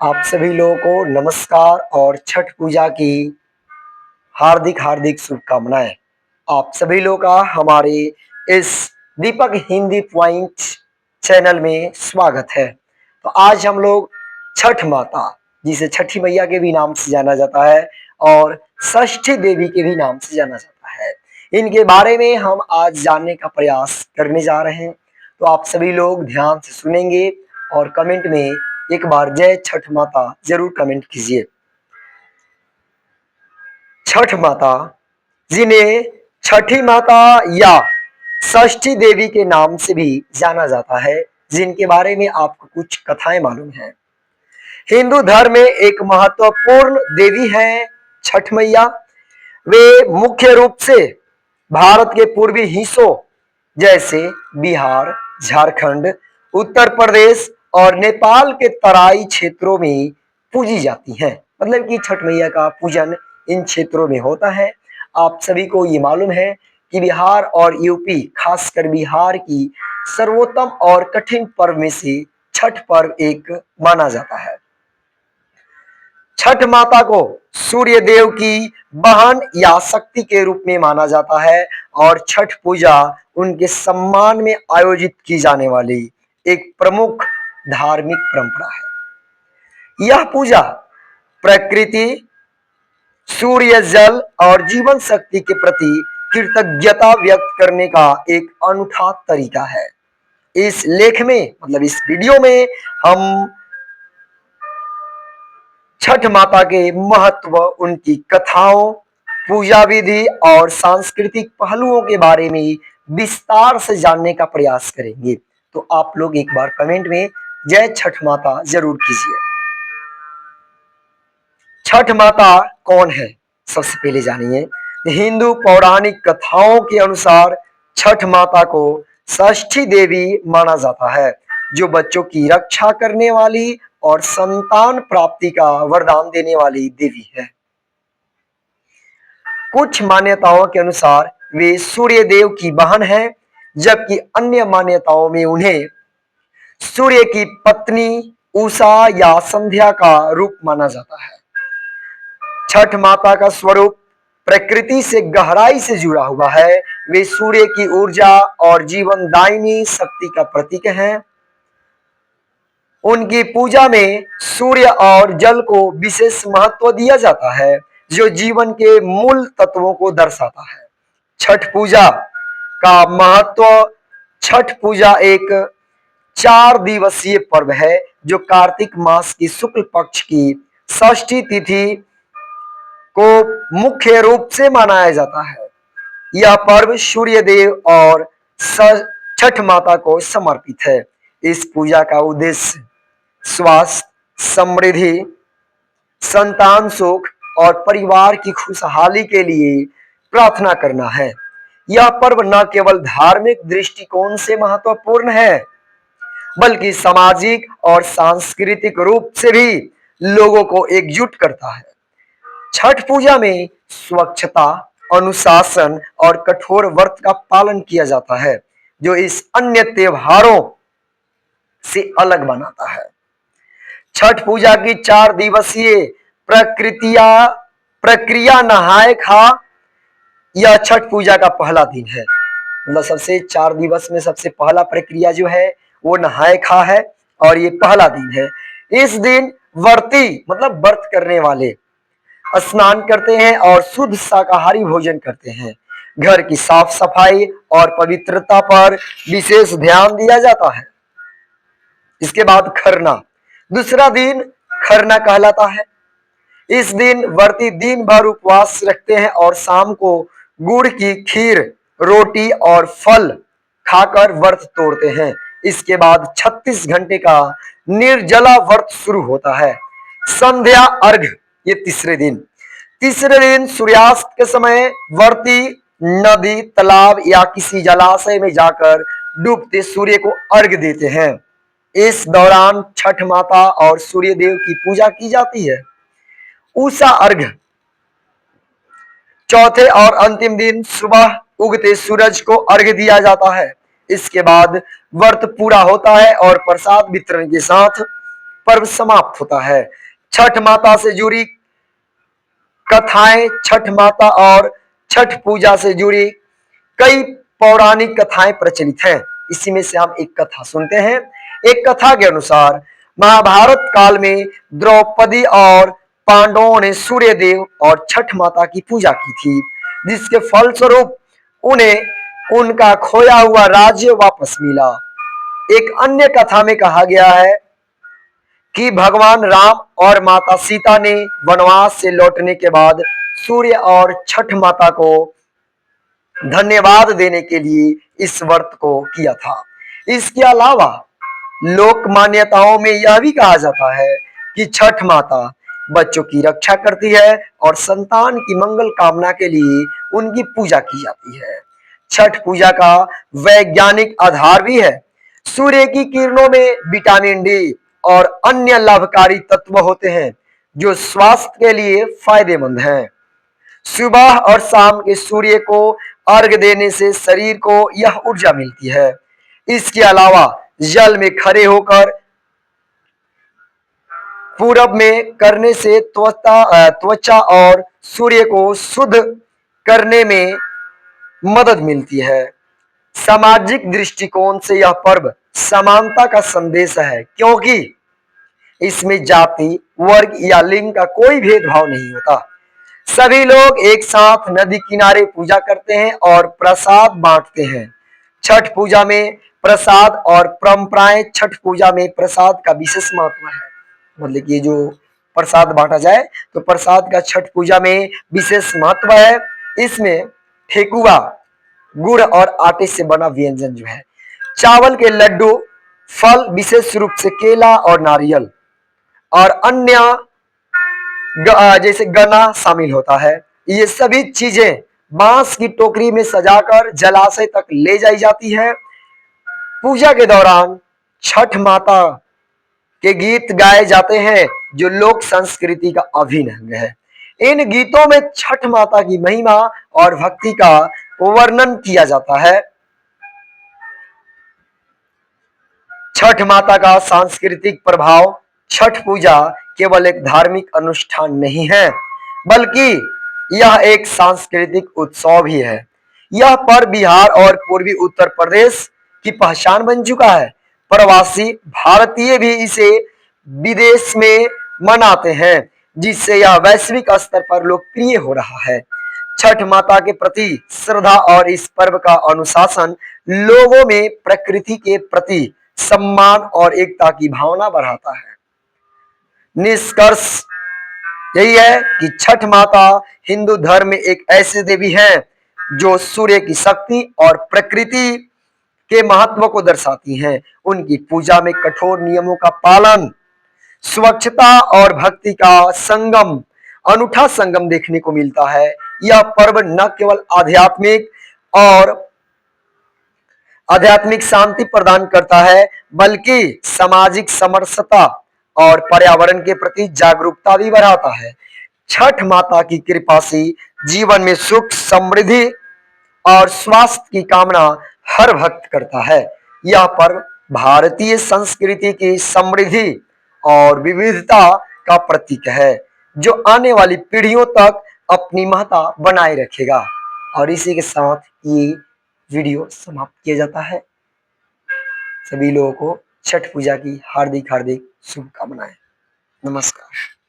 आप सभी लोगों को नमस्कार और छठ पूजा की हार्दिक हार्दिक शुभकामनाएं। आप सभी लोगों का हमारे इस दीपक हिंदी पॉइंट चैनल में स्वागत है। तो आज हम लोग छठ माता, जिसे छठी मैया के भी नाम से जाना जाता है और षष्ठी देवी के भी नाम से जाना जाता है, इनके बारे में हम आज जानने का प्रयास करने जा रहे हैं। तो आप सभी लोग ध्यान से सुनेंगे और कमेंट में एक बार जय छठ माता जरूर कमेंट कीजिए। छठ माता, जिन्हें छठी माता या षष्ठी देवी के नाम से भी जाना जाता है, जिनके बारे में आपको कुछ कथाएं मालूम है। हिंदू धर्म में एक महत्वपूर्ण देवी है छठ मैया। वे मुख्य रूप से भारत के पूर्वी हिस्सों जैसे बिहार, झारखंड, उत्तर प्रदेश और नेपाल के तराई क्षेत्रों में पूजी जाती हैं। मतलब कि छठ मैया का पूजन इन क्षेत्रों में होता है। आप सभी को ये मालूम है कि बिहार और यूपी, खासकर बिहार की सर्वोत्तम और कठिन पर्व में से छठ पर्व एक माना जाता है। छठ माता को सूर्य देव की बहन या शक्ति के रूप में माना जाता है और छठ पूजा उनके सम्मान में आयोजित की जाने वाली एक प्रमुख धार्मिक परंपरा है। यह पूजा प्रकृति, सूर्य, जल और जीवन शक्ति के प्रति कृतज्ञता व्यक्त करने का एक अनूठा तरीका है। इस लेख में, मतलब इस वीडियो में, हम छठ माता के महत्व, उनकी कथाओं, पूजा विधि और सांस्कृतिक पहलुओं के बारे में विस्तार से जानने का प्रयास करेंगे। तो आप लोग एक बार कमेंट में जय छठ माता जरूर कीजिए। छठ माता कौन है, सबसे पहले जानिए। हिंदू पौराणिक कथाओं के अनुसार छठ माता को षष्ठी देवी माना जाता है, जो बच्चों की रक्षा करने वाली और संतान प्राप्ति का वरदान देने वाली देवी है। कुछ मान्यताओं के अनुसार वे सूर्य देव की बहन है, जबकि अन्य मान्यताओं में उन्हें सूर्य की पत्नी उषा या संध्या का रूप माना जाता है। छठ माता का स्वरूप प्रकृति से गहराई से जुड़ा हुआ है। वे सूर्य की ऊर्जा और जीवनदायिनी शक्ति का प्रतीक हैं। उनकी पूजा में सूर्य और जल को विशेष महत्व दिया जाता है, जो जीवन के मूल तत्वों को दर्शाता है। छठ पूजा का महत्व। छठ पूजा एक 4 दिवसीय पर्व है, जो कार्तिक मास की शुक्ल पक्ष की षष्ठी तिथि को मुख्य रूप से मनाया जाता है। यह पर्व सूर्य देव और छठ माता को समर्पित है। इस पूजा का उद्देश्य स्वास्थ्य, समृद्धि, संतान सुख और परिवार की खुशहाली के लिए प्रार्थना करना है। यह पर्व न केवल धार्मिक दृष्टिकोण से महत्वपूर्ण है, बल्कि सामाजिक और सांस्कृतिक रूप से भी लोगों को एकजुट करता है। छठ पूजा में स्वच्छता, अनुशासन और कठोर व्रत का पालन किया जाता है, जो इस अन्य त्योहारों से अलग बनाता है। छठ पूजा की 4 दिवसीय प्रक्रिया नहाए खा, यह छठ पूजा का पहला दिन है। मतलब सबसे 4 दिवस में सबसे पहला प्रक्रिया जो है वो नहाए खा है और ये पहला दिन है। इस दिन व्रती, मतलब व्रत करने वाले, स्नान करते हैं और शुद्ध शाकाहारी भोजन करते हैं। घर की साफ सफाई और पवित्रता पर विशेष ध्यान दिया जाता है। इसके बाद खरना, दूसरा दिन खरना कहलाता है। इस दिन व्रती दिन भर उपवास रखते हैं और शाम को गुड़ की खीर, रोटी और फल खाकर व्रत तोड़ते हैं। इसके बाद 36 घंटे का निर्जला व्रत शुरू होता है। संध्या अर्घ, ये तीसरे दिन सूर्यास्त के समय व्रती नदी, तालाब या किसी जलाशय में जाकर डूबते सूर्य को अर्घ देते हैं। इस दौरान छठ माता और सूर्य देव की पूजा की जाती है। उषा अर्घ, चौथे और अंतिम दिन सुबह उगते सूरज को अर्घ दिया जाता है। इसके बाद व्रत पूरा होता है और प्रसाद वितरण के साथ पर्व समाप्त होता है। छठ माता से जुड़ी कथाएं, छठ माता और छठ पूजा से जुड़ी कई पौराणिक कथाएं प्रचलित हैं। इसी में से हम एक कथा सुनते हैं। एक कथा के अनुसार महाभारत काल में द्रौपदी और पांडवों ने सूर्य देव और छठ माता की पूजा की थी, जिसके फलस्वरूप उन्हें उनका खोया हुआ राज्य वापस मिला। एक अन्य कथा में कहा गया है कि भगवान राम और माता सीता ने वनवास से लौटने के बाद सूर्य और छठ माता को धन्यवाद देने के लिए इस व्रत को किया था। इसके अलावा लोक मान्यताओं में यह भी कहा जाता है कि छठ माता बच्चों की रक्षा करती है और संतान की मंगल कामना के लिए उनकी पूजा की जाती है। छठ पूजा का वैज्ञानिक आधार भी है। सूर्य की किरणों में विटामिन डी और अन्य लाभकारी तत्व होते हैं जो स्वास्थ्य के लिए फायदेमंद हैं। सुबह और शाम के सूर्य को अर्घ देने से शरीर को यह ऊर्जा मिलती है। इसके अलावा जल में खड़े होकर पूरब में करने से त्वचा और सूर्य को शुद्ध करने में मदद मिलती है। सामाजिक दृष्टिकोण से यह पर्व समानता का संदेश है, क्योंकि इसमें जाति, वर्ग या लिंग का कोई भेदभाव नहीं होता। सभी लोग एक साथ नदी किनारे पूजा करते हैं और प्रसाद बांटते हैं। छठ पूजा में प्रसाद और परंपराएं, छठ पूजा में प्रसाद का विशेष महत्व है। मतलब कि जो प्रसाद बांटा जाए तो प्रसाद का छठ पूजा में विशेष महत्व है। इसमें ठेकुआ, गुड़ और आटे से बना व्यंजन जो है, चावल के लड्डू, फल विशेष रूप से केला और नारियल और अन्य जैसे गन्ना शामिल होता है। ये सभी चीजें बांस की टोकरी में सजाकर जलाशय तक ले जाई जाती है। पूजा के दौरान छठ माता के गीत गाए जाते हैं जो लोक संस्कृति का अभिन्न अंग है। इन गीतों में छठ माता की महिमा और भक्ति का वर्णन किया जाता है। छठ माता का सांस्कृतिक प्रभाव। छठ पूजा केवल एक धार्मिक अनुष्ठान नहीं है, बल्कि यह एक सांस्कृतिक उत्सव भी है। यह पर्व बिहार और पूर्वी उत्तर प्रदेश की पहचान बन चुका है। प्रवासी भारतीय भी इसे विदेश में मनाते हैं, जिससे यह वैश्विक स्तर पर लोकप्रिय हो रहा है। छठ माता के प्रति श्रद्धा और इस पर्व का अनुशासन लोगों में प्रकृति के प्रति सम्मान और एकता की भावना बढ़ाता है। निष्कर्ष यही है कि छठ माता हिंदू धर्म में एक ऐसी देवी है जो सूर्य की शक्ति और प्रकृति के महत्व को दर्शाती हैं। उनकी पूजा में कठोर नियमों का पालन, स्वच्छता और भक्ति का संगम, अनूठा संगम देखने को मिलता है। यह पर्व न केवल आध्यात्मिक शांति प्रदान करता है, बल्कि सामाजिक समरसता और पर्यावरण के प्रति जागरूकता भी बढ़ाता है। छठ माता की कृपा से जीवन में सुख, समृद्धि और स्वास्थ्य की कामना हर भक्त करता है। यह पर्व भारतीय संस्कृति की समृद्धि और विविधता का प्रतीक है, जो आने वाली पीढ़ियों तक अपनी महत्ता बनाए रखेगा। और इसी के साथ ये वीडियो समाप्त किया जाता है। सभी लोगों को छठ पूजा की हार्दिक हार्दिक शुभकामनाएं। नमस्कार।